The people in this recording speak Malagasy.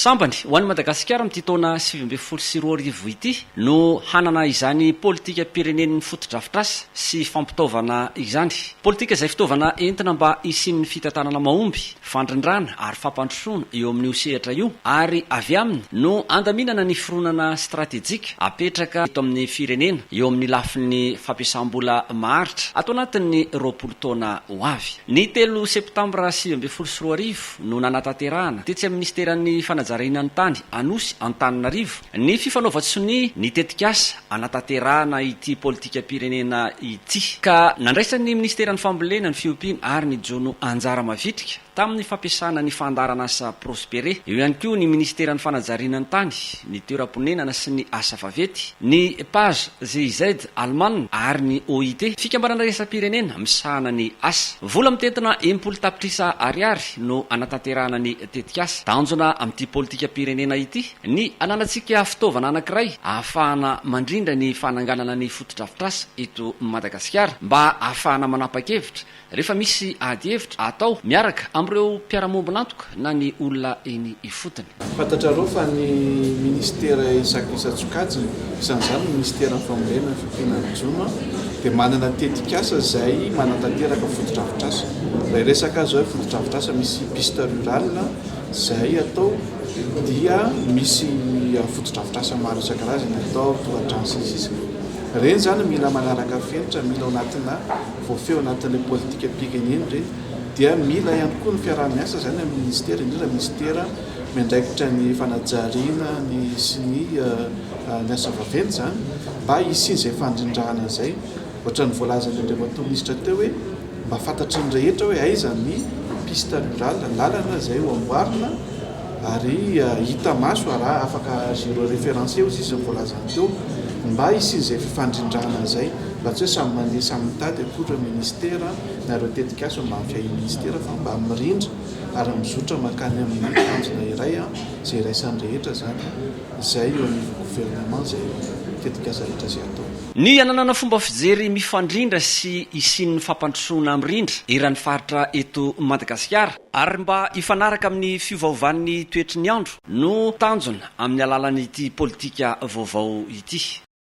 sambany ho an'ny Madagasikara amin'ity taona 2024 ity no hanana izany politika pirenen'ny fotodrafitrasa sy fampitaovana izany. Politika izay fitaovana entina mba isin'ny fitantanana mahomby, fandrindrana ary fampandrosoana eo amin'io sehatra io ary avy aminy no andaminana ny fironana stratégique apetraka eto amin'ny firenena eo amin'ny lafin'ny fampiasam-bola maharitra ato anatin'ny 20 taona ho avy. Ny 3 septambra 2024 no nanatanterahana tetsy amin'ny ministeran'ny fanajarenan'ny tany Anosy Antananarivo ny fifanaovan-tsony ny tetikasa anatanterahana ity politika pirenena ity ka nandraisan'ny ministeran'ny fambolena ny fiompiana ary ny jono anjara mavitrika tamin'ny fampiasana ny fandarana asa prospéré. Eo ihany koa ny ministeran'ny fanajarenan'ny tany, ny toeram-ponenana sy ny asa vavety, ny page GIZ Allemagne ary ny OIT fikambanana raisam-pirenena misahana ny asa. Vola mitentina 10 tapitrisa ariary no anatanterahana ny tetikasa tanjona amin'ity politika pirenena ity ny ananantsika fitaovana anankiray ahafahana mandrindra ny fananganana ny fotodrafitrasa eto Madagasikara mba ahafahana manapa-kevitra rehefa misy ady hevitra atao miaraka amin'ireo mpiara-mombona antoka na ny olona eny ifotony. Fantatrareo fa ny ministera isan-tsokajiny isan'izany ny ministera ny fambolena ny fiompiana ny jono dia manana tetikasa izay manatanteraka fotodrafitrasa. Raha resaka azy hoe fotodrafitrasa misy piste rural izay atao dia misy fotodrafitrasa maro isan-karazany atao tohatrano sisisy. Reny zany mila manaraka fenitra, mila anatina voafeo anatin'ilay politika pirenena ireny, dia mila ihany koa ny fiaraha-miasa zany amin'ny ministera, indrindra ministera miandraikitra ny fanajariana ny sy ny asa vaventy zany mba isin' izay fandrindrahana izay. Ohatran'ny voalazany andriamatoa minisitra teo hoe mba fantatry ny rehetra hoe aiza ny piste rural, lalana izay ho amboarina ary hita maso raha afaka zero référencé izy ny voalazany teo mba isin' izay fifandrindrahana izay mba tsy hoe samy mandeha samy mitady akory ministera na ireo tetikasa mba mifiahy ministera fa mba mirindra ary mizotra makany amin'ny tanjona iray izay iraisan'ny rehetra zany izay eo amin'ny gouvernement izay tetikasa rehetra izay atao. Ny ananana fomba fijery mifandrindra sy isin'ny fampandrosoana mirindra eran'ny faritra eto Madagasikara ary mba ifanaraka amin'ny fiovaovan'ny toetry ny andro no tanjona amin'ny alalan'ity politika vaovao ity.